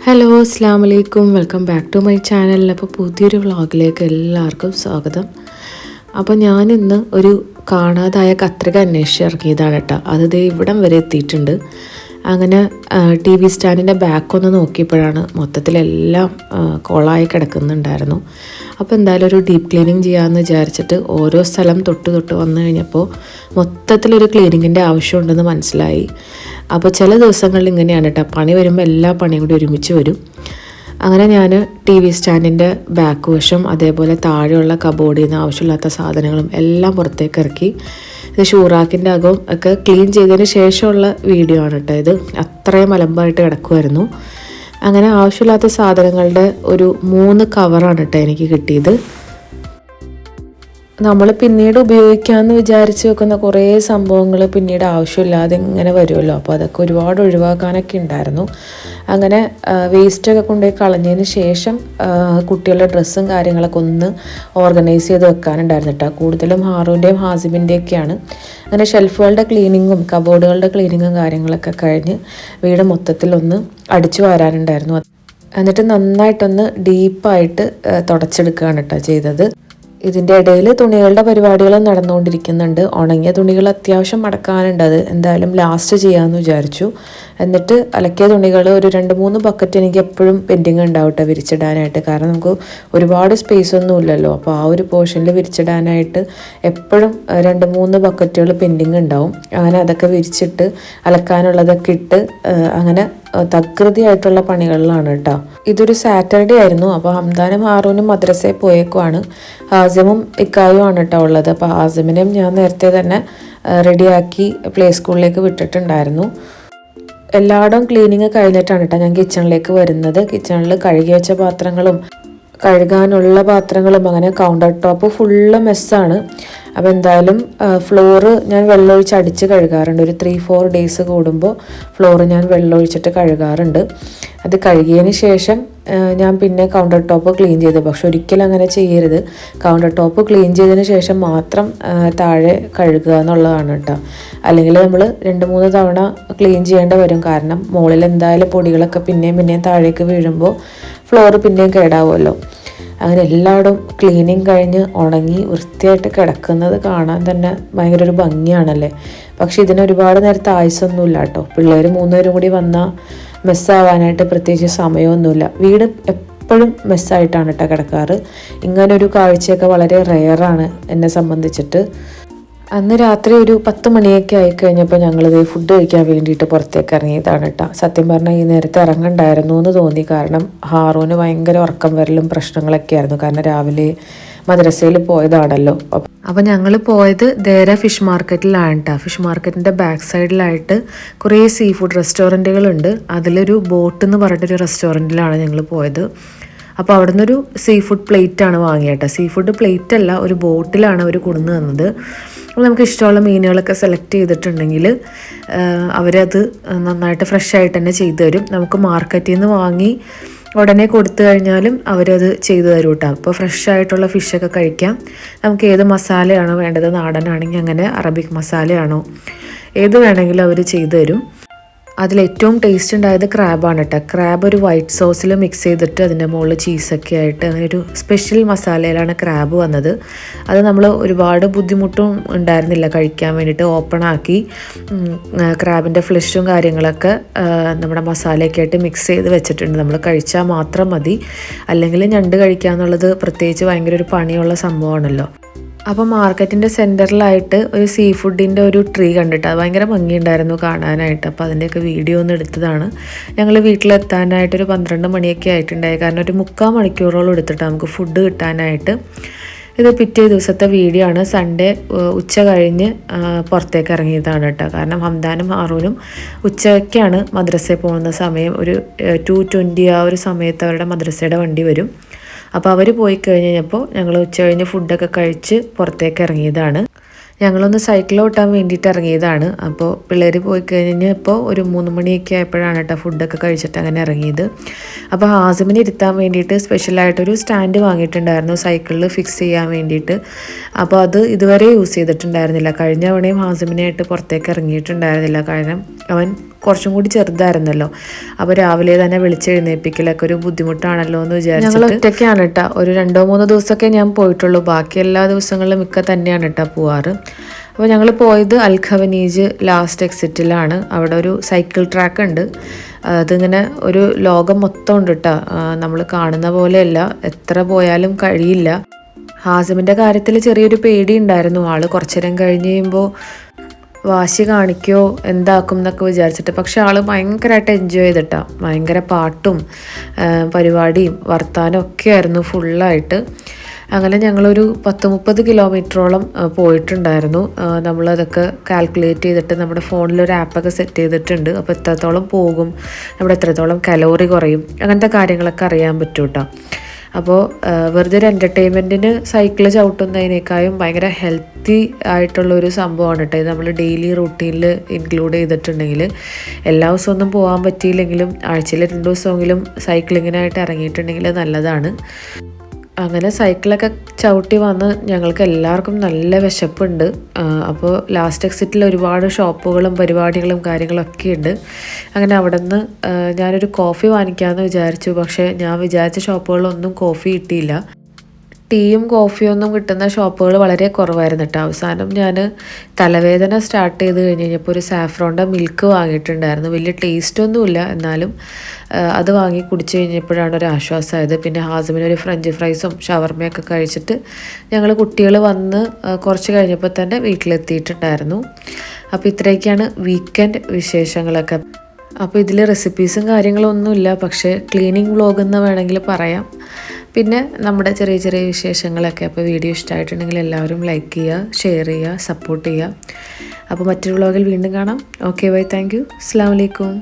Hello അസ്സാം വലൈക്കും, welcome back to my channel. അപ്പോൾ പുതിയൊരു വ്ളോഗിലേക്ക് എല്ലാവർക്കും സ്വാഗതം. അപ്പോൾ ഞാനിന്ന് ഒരു കാണാതായ കത്രിക അന്വേഷിച്ച് ഇറങ്ങിയതാണ് കേട്ടോ. അത് ദേ ഇവിടം വരെ എത്തിയിട്ടുണ്ട്. അങ്ങനെ ടി വി സ്റ്റാൻഡിൻ്റെ ബാക്കൊന്ന് നോക്കിയപ്പോഴാണ് മൊത്തത്തിലെല്ലാം കോളായി കിടക്കുന്നുണ്ടായിരുന്നു. അപ്പോൾ എന്തായാലും ഒരു ഡീപ്പ് ക്ലീനിങ് ചെയ്യാമെന്ന് വിചാരിച്ചിട്ട് ഓരോ സ്ഥലം തൊട്ട് വന്നു കഴിഞ്ഞപ്പോൾ മൊത്തത്തിലൊരു ക്ലീനിങ്ങിൻ്റെ ആവശ്യമുണ്ടെന്ന് മനസ്സിലായി. അപ്പോൾ ചില ദിവസങ്ങളിൽ ഇങ്ങനെയാണ് കേട്ടോ, പണി വരുമ്പോൾ എല്ലാ പണിയും കൂടി ഒരുമിച്ച് വരും. അങ്ങനെ ഞാൻ ടി വി സ്റ്റാൻഡിൻ്റെ ബാക്ക് വശം, അതേപോലെ താഴെയുള്ള കബോർഡിൽ നിന്ന് ആവശ്യമില്ലാത്ത സാധനങ്ങളും എല്ലാം പുറത്തേക്ക് ഇറക്കി. ഇത് ഷൂറാക്കിൻ്റെ അകവും ഒക്കെ ക്ലീൻ ചെയ്തതിന് ശേഷമുള്ള വീഡിയോ ആണ് കേട്ടോ. ഇത് അത്രയും അലമ്പായിട്ട് കിടക്കുമായിരുന്നു. അങ്ങനെ ആവശ്യമില്ലാത്ത സാധനങ്ങളുടെ ഒരു 3 കവറാണ് കേട്ടോ എനിക്ക് കിട്ടിയത്. നമ്മൾ പിന്നീട് ഉപയോഗിക്കാമെന്ന് വിചാരിച്ച് വെക്കുന്ന കുറേ സംഭവങ്ങൾ പിന്നീട് ആവശ്യമില്ലാതെ ഇങ്ങനെ വരുമല്ലോ. അപ്പോൾ അതൊക്കെ ഒരുപാട് ഒഴിവാക്കാനൊക്കെ ഉണ്ടായിരുന്നു. അങ്ങനെ വേസ്റ്റൊക്കെ കൊണ്ടുപോയി കളഞ്ഞതിന് ശേഷം കുട്ടികളുടെ ഡ്രസ്സും കാര്യങ്ങളൊക്കെ ഒന്ന് ഓർഗനൈസ് ചെയ്ത് വെക്കാനുണ്ടായിരുന്നു കേട്ടോ. കൂടുതലും ഹാറുവിൻ്റെയും ഹാസിബിൻ്റെയൊക്കെയാണ്. അങ്ങനെ ഷെൽഫുകളുടെ ക്ലീനിങ്ങും കബോർഡുകളുടെ ക്ലീനിങ്ങും കാര്യങ്ങളൊക്കെ കഴിഞ്ഞ് വീട് മൊത്തത്തിലൊന്ന് അടിച്ചു വാരാനുണ്ടായിരുന്നു. എന്നിട്ട് നന്നായിട്ടൊന്ന് ഡീപ്പായിട്ട് തുടച്ചെടുക്കുകയാണ് കേട്ടോ ചെയ്തത്. ഇതിൻ്റെ ഇടയിൽ തുണികളുടെ പരിപാടികൾ നടന്നുകൊണ്ടിരിക്കുന്നുണ്ട്. ഉണങ്ങിയ തുണികൾ അത്യാവശ്യം മടക്കാനുണ്ട്. അത് എന്തായാലും ലാസ്റ്റ് ചെയ്യാമെന്ന് വിചാരിച്ചു. എന്നിട്ട് അലക്കിയ തുണികൾ ഒരു 2-3 ബക്കറ്റ് എനിക്ക് എപ്പോഴും പെൻഡിങ് ഉണ്ടാവട്ടെ വിരിച്ചിടാനായിട്ട്. കാരണം നമുക്ക് ഒരുപാട് സ്പേസ് ഒന്നും ഇല്ലല്ലോ. അപ്പോൾ ആ ഒരു പോർഷനിൽ വിരിച്ചിടാനായിട്ട് എപ്പോഴും 2-3 ബക്കറ്റുകൾ പെൻഡിങ് ഉണ്ടാവും. അങ്ങനെ അതൊക്കെ വിരിച്ചിട്ട് അലക്കാനുള്ളതൊക്കെ ഇട്ട് അങ്ങനെ തകൃതിയായിട്ടുള്ള പണികളിലാണ് കേട്ടോ. ഇതൊരു സാറ്റർഡേ ആയിരുന്നു. അപ്പോൾ ഹംദാനും ഹാറൂനും മദ്രസയിൽ പോയേക്കുവാണ്. ഹാസിമും ഇക്കായും ആണ് കേട്ടോ ഉള്ളത്. അപ്പോൾ ഹാസിമിനെയും ഞാൻ നേരത്തെ തന്നെ റെഡിയാക്കി പ്ലേ സ്കൂളിലേക്ക് വിട്ടിട്ടുണ്ടായിരുന്നു. എല്ലായിടവും ക്ലീനിങ് കഴിഞ്ഞിട്ടാണ് കേട്ടോ ഞാൻ കിച്ചണിലേക്ക് വരുന്നത്. കിച്ചണിൽ കഴുകി വെച്ച പാത്രങ്ങളും കഴുകാനുള്ള പാത്രങ്ങളും അങ്ങനെ കൗണ്ടർ ടോപ്പ് ഫുള്ള് മെസ്സാണ്. അപ്പോൾ എന്തായാലും ഫ്ലോറ് ഞാൻ വെള്ളമൊഴിച്ച് അടിച്ച് കഴുകാറുണ്ട്. ഒരു 3-4 ഡേയ്സ് കൂടുമ്പോൾ ഫ്ലോറ് ഞാൻ വെള്ളമൊഴിച്ചിട്ട് കഴുകാറുണ്ട്. അത് കഴുകിയതിന് ശേഷം ഞാൻ പിന്നെ കൗണ്ടർ ടോപ്പ് ക്ലീൻ ചെയ്തു. പക്ഷെ ഒരിക്കലും അങ്ങനെ ചെയ്യരുത്. കൗണ്ടർ ടോപ്പ് ക്ലീൻ ചെയ്തതിന് ശേഷം മാത്രം താഴെ കഴുകുക എന്നുള്ളതാണ് കേട്ടോ. അല്ലെങ്കിൽ നമ്മൾ 2-3 തവണ ക്ലീൻ ചെയ്യേണ്ടി വരും. കാരണം മുകളിൽ എന്തായാലും പൊടികളൊക്കെ പിന്നെയും താഴേക്ക് വീഴുമ്പോൾ ഫ്ലോറ് പിന്നെയും കേടാവുമല്ലോ. അങ്ങനെ എല്ലായിടും ക്ലീനിങ് കഴിഞ്ഞ് ഉണങ്ങി വൃത്തിയായിട്ട് കിടക്കുന്നത് കാണാൻ തന്നെ ഭയങ്കര ഒരു ഭംഗിയാണല്ലേ. പക്ഷെ ഇതിന് ഒരുപാട് നേരത്തെ ആയുസൊന്നുമില്ല കേട്ടോ. പിള്ളേർ 3 പേരും കൂടി വന്നാൽ മെസ്സാവാനായിട്ട് പ്രത്യേകിച്ച് സമയമൊന്നുമില്ല. വീട് എപ്പോഴും മെസ്സായിട്ടാണ് കേട്ടോ കിടക്കാറ്. ഇങ്ങനൊരു കാഴ്ചയൊക്കെ വളരെ റെയറാണ് എന്നെ സംബന്ധിച്ചിട്ട്. അന്ന് രാത്രി ഒരു 10 മണിയൊക്കെ ആയിക്കഴിഞ്ഞപ്പോൾ ഞങ്ങളിത് ഫുഡ് കഴിക്കാൻ വേണ്ടിയിട്ട് പുറത്തേക്ക് ഇറങ്ങിയതാണ് കേട്ടോ. സത്യം പറഞ്ഞാൽ ഈ നേരത്തെ ഇറങ്ങണ്ടായിരുന്നു എന്ന് തോന്നി. കാരണം ഹാറൂന് ഭയങ്കര ഉറക്കം വരലും പ്രശ്നങ്ങളൊക്കെ ആയിരുന്നു. കാരണം രാവിലെ മദ്രസയിൽ പോയതാണല്ലോ. അപ്പോൾ ഞങ്ങൾ പോയത് ദേര ഫിഷ് മാർക്കറ്റിലാണ് കേട്ടോ. ഫിഷ് മാർക്കറ്റിൻ്റെ ബാക്ക് സൈഡിലായിട്ട് കുറേ സീ ഫുഡ് റെസ്റ്റോറൻറ്റുകളുണ്ട്. അതിലൊരു ബോട്ട് എന്ന് പറഞ്ഞിട്ടൊരു റെസ്റ്റോറൻറ്റിലാണ് ഞങ്ങൾ പോയത്. അപ്പോൾ അവിടെ നിന്നൊരു സീ ഫുഡ് പ്ലേറ്റാണ് വാങ്ങിയത്. സീ ഫുഡ് പ്ലേറ്റ് അല്ല, ഒരു ബോട്ടിലാണ് അവർ കൊണ്ടുവന്ന് തന്നത്. അപ്പോൾ നമുക്ക് ഇഷ്ടമുള്ള മീനുകളൊക്കെ സെലക്ട് ചെയ്തിട്ടുണ്ടെങ്കിൽ അവരത് നന്നായിട്ട് ഫ്രഷ് ആയിട്ട് തന്നെ ചെയ്തു തരും. നമുക്ക് മാർക്കറ്റിൽ നിന്ന് വാങ്ങി ഉടനെ കൊടുത്തു കഴിഞ്ഞാലും അവരത് ചെയ്തു തരും കേട്ടോ. അപ്പോൾ ഫ്രഷ് ആയിട്ടുള്ള ഫിഷൊക്കെ കഴിക്കാം. നമുക്ക് ഏത് മസാലയാണോ വേണ്ടത്, നാടനാണെങ്കിൽ അങ്ങനെ, അറബിക് മസാലയാണോ, ഏത് വേണമെങ്കിലും അവർ ചെയ്തു തരും. അതിലേറ്റവും ടേസ്റ്റ് ഉണ്ടായത് ക്രാബാണ് കേട്ടോ. ക്രാബ് ഒരു വൈറ്റ് സോസിൽ മിക്സ് ചെയ്തിട്ട് അതിൻ്റെ മുകളിൽ ചീസൊക്കെ ആയിട്ട് അങ്ങനെ ഒരു സ്പെഷ്യൽ മസാലയിലാണ് ക്രാബ് വന്നത്. അത് നമ്മൾ ഒരുപാട് ബുദ്ധിമുട്ടും ഉണ്ടായിരുന്നില്ല കഴിക്കാൻ വേണ്ടിയിട്ട്. ഓപ്പൺ ആക്കി ക്രാബിൻ്റെ ഫ്ലഷും കാര്യങ്ങളൊക്കെ നമ്മുടെ മസാലയൊക്കെ ആയിട്ട് മിക്സ് ചെയ്ത് വെച്ചിട്ടുണ്ട്. നമ്മൾ കഴിച്ചാൽ മാത്രം മതി. അല്ലെങ്കിൽ ഞണ്ട് കഴിക്കുക എന്നുള്ളത് പ്രത്യേകിച്ച് ഭയങ്കര ഒരു പണിയുള്ള സംഭവമാണല്ലോ. അപ്പോൾ മാർക്കറ്റിൻ്റെ സെൻറ്ററിലായിട്ട് ഒരു സീ ഫുഡിൻ്റെ ഒരു ട്രീ കണ്ടിട്ട് അത് ഭയങ്കര ഭംഗിയുണ്ടായിരുന്നു കാണാനായിട്ട്. അപ്പോൾ അതിൻ്റെയൊക്കെ വീഡിയോ ഒന്ന് എടുത്തതാണ്. ഞങ്ങൾ വീട്ടിലെത്താനായിട്ടൊരു 12 മണിയൊക്കെ ആയിട്ടുണ്ടായി. കാരണം ഒരു 3/4 മണിക്കൂറോളം എടുത്തിട്ട് നമുക്ക് ഫുഡ് കിട്ടാനായിട്ട്. ഇത് പിറ്റേ ദിവസത്തെ വീഡിയോ ആണ്. സൺഡേ ഉച്ച കഴിഞ്ഞ് പുറത്തേക്ക് ഇറങ്ങിയതാണ് കേട്ടോ. കാരണം ഹംദാനും ഹാറൂനും ഉച്ചയ്ക്കാണ് മദ്രസയിൽ പോകുന്ന സമയം. ഒരു 2:20 ആ ഒരു സമയത്ത് അവരുടെ മദ്രസയുടെ വണ്ടി വരും. അപ്പോൾ അവർ പോയി കഴിഞ്ഞപ്പോൾ ഞങ്ങൾ ഉച്ച കഴിഞ്ഞ് ഫുഡൊക്കെ കഴിച്ച് പുറത്തേക്ക് ഇറങ്ങിയതാണ്. ഞങ്ങളൊന്ന് സൈക്കിൾ ഓട്ടാൻ വേണ്ടിയിട്ട് ഇറങ്ങിയതാണ്. അപ്പോൾ പിള്ളേർ പോയി കഴിഞ്ഞപ്പോൾ ഒരു 3 മണിയൊക്കെ ആയപ്പോഴാണ് കേട്ടോ ഫുഡൊക്കെ കഴിച്ചിട്ട് അങ്ങനെ ഇറങ്ങിയത്. അപ്പോൾ ഹാസിമിനെ ഇരുത്താൻ വേണ്ടിയിട്ട് സ്പെഷ്യലായിട്ടൊരു സ്റ്റാൻഡ് വാങ്ങിയിട്ടുണ്ടായിരുന്നു സൈക്കിളിൽ ഫിക്സ് ചെയ്യാൻ വേണ്ടിയിട്ട്. അപ്പോൾ അത് ഇതുവരെ യൂസ് ചെയ്തിട്ടുണ്ടായിരുന്നില്ല. കഴിഞ്ഞ തവണയും ഹാസിമിനായിട്ട് പുറത്തേക്ക് ഇറങ്ങിയിട്ടുണ്ടായിരുന്നില്ല. കാരണം അവൻ കുറച്ചും കൂടി ചെറുതായിരുന്നല്ലോ. അപ്പോൾ രാവിലെ തന്നെ വിളിച്ചെഴുന്നേൽപ്പിക്കലൊക്കെ ഒരു ബുദ്ധിമുട്ടാണല്ലോ എന്ന് വിചാരിച്ചിട്ട് ഞങ്ങൾ ഒറ്റയ്ക്കാണ് കേട്ടോ. ഒരു 2-3 ദിവസമൊക്കെ ഞാൻ പോയിട്ടുള്ളൂ. ബാക്കി എല്ലാ ദിവസങ്ങളിലും മിക്ക തന്നെയാണ് കേട്ടോ പോവാറ്. അപ്പോൾ ഞങ്ങൾ പോയത് അൽ ഖവനീജ് ലാസ്റ്റ് എക്സിറ്റിലാണ്. അവിടെ ഒരു സൈക്കിൾ ട്രാക്ക് ഉണ്ട്. അതിങ്ങനെ ഒരു ലോകം മൊത്തം ഉണ്ട് കേട്ടോ. നമ്മൾ കാണുന്ന പോലെയല്ല, എത്ര പോയാലും കഴിയില്ല. ഹാസിമിൻ്റെ കാര്യത്തിൽ ചെറിയൊരു പേടി ഉണ്ടായിരുന്നു. ആൾ കുറച്ചു നേരം കഴിഞ്ഞ് കഴിയുമ്പോൾ വാശി കാണിക്കോ എന്താക്കും എന്നൊക്കെ വിചാരിച്ചിട്ട്. പക്ഷെ ആൾ ഭയങ്കരമായിട്ട് എൻജോയ് ചെയ്തിട്ടാ. ഭയങ്കര പാട്ടും പരിപാടിയും വർത്താനം ഒക്കെ ആയിരുന്നു ഫുള്ളായിട്ട്. അങ്ങനെ ഞങ്ങളൊരു 10-30 കിലോമീറ്ററോളം പോയിട്ടുണ്ടായിരുന്നു. നമ്മളതൊക്കെ കാൽക്കുലേറ്റ് ചെയ്തിട്ട് നമ്മുടെ ഫോണിലൊരു ആപ്പൊക്കെ സെറ്റ് ചെയ്തിട്ടുണ്ട്. അപ്പോൾ എത്രത്തോളം പോകും, നമ്മുടെ എത്രത്തോളം കലോറി കുറയും, അങ്ങനത്തെ കാര്യങ്ങളൊക്കെ അറിയാൻ പറ്റും കേട്ടോ. അപ്പോൾ വെറുതെ ഒരു എൻ്റർടൈൻമെൻറ്റിന് സൈക്കിൾ ചവിട്ടുന്നതിനേക്കാളും ഭയങ്കര ഹെൽത്തി ആയിട്ടുള്ളൊരു സംഭവമാണ് കേട്ടോ. ഇത് നമ്മൾ ഡെയിലി റൂട്ടീനിൽ ഇൻക്ലൂഡ് ചെയ്തിട്ടുണ്ടെങ്കിൽ എല്ലാ ദിവസമൊന്നും പോകാൻ പറ്റിയില്ലെങ്കിലും ആഴ്ചയിൽ 2 ദിവസമെങ്കിലും സൈക്ലിങ്ങിനായിട്ട് ഇറങ്ങിയിട്ടുണ്ടെങ്കിൽ നല്ലതാണ്. അങ്ങനെ സൈക്കിളൊക്കെ ചവിട്ടി വന്ന് ഞങ്ങൾക്ക് എല്ലാവർക്കും നല്ല വിശപ്പുണ്ട്. അപ്പോൾ ലാസ്റ്റ് എക്സിറ്റിൽ ഒരുപാട് ഷോപ്പുകളും പരിപാടികളും കാര്യങ്ങളൊക്കെ ഉണ്ട്. അങ്ങനെ അവിടെ നിന്ന് ഞാനൊരു കോഫി വാങ്ങിക്കാമെന്ന് വിചാരിച്ചു. പക്ഷേ ഞാൻ വിചാരിച്ച ഷോപ്പുകളിലൊന്നും കോഫി കിട്ടിയില്ല. ടീയും കോഫിയൊന്നും കിട്ടുന്ന ഷോപ്പുകൾ വളരെ കുറവായിരുന്നു കേട്ടോ. അവസാനം ഞാൻ തലവേദന സ്റ്റാർട്ട് ചെയ്ത് കഴിഞ്ഞപ്പോൾ ഒരു സാഫ്രോണിൻ്റെ മിൽക്ക് വാങ്ങിയിട്ടുണ്ടായിരുന്നു. വലിയ ടേസ്റ്റൊന്നുമില്ല, എന്നാലും അത് വാങ്ങി കുടിച്ച് കഴിഞ്ഞപ്പോഴാണ് ഒരു ആശ്വാസമായത്. പിന്നെ ഹാസിമിനൊരു ഫ്രഞ്ച് ഫ്രൈസും ഷവർമയൊക്കെ കഴിച്ചിട്ട് ഞങ്ങൾ കുട്ടികൾ വന്ന് കുറച്ച് കഴിഞ്ഞപ്പോൾ തന്നെ വീട്ടിലെത്തിയിട്ടുണ്ടായിരുന്നു. അപ്പോൾ ഇത്രയൊക്കെയാണ് വീക്കെൻഡ് വിശേഷങ്ങളൊക്കെ. അപ്പോൾ ഇതിൽ റെസിപ്പീസും കാര്യങ്ങളൊന്നുമില്ല, പക്ഷേ ക്ലീനിങ് വ്ളോഗ് എന്ന് വേണമെങ്കിൽ പറയാം. പിന്നെ നമ്മുടെ ചെറിയ ചെറിയ വിശേഷങ്ങളൊക്കെ. അപ്പോൾ വീഡിയോ ഇഷ്ടമായിട്ടുണ്ടെങ്കിൽ എല്ലാവരും ലൈക്ക് ചെയ്യുക, ഷെയർ ചെയ്യുക, സപ്പോർട്ട് ചെയ്യുക. അപ്പോൾ മറ്റൊരു വ്ളോഗിൽ വീണ്ടും കാണാം. ഓക്കെ ബൈ, താങ്ക് യു, അസ്സലാമു അലൈക്കും.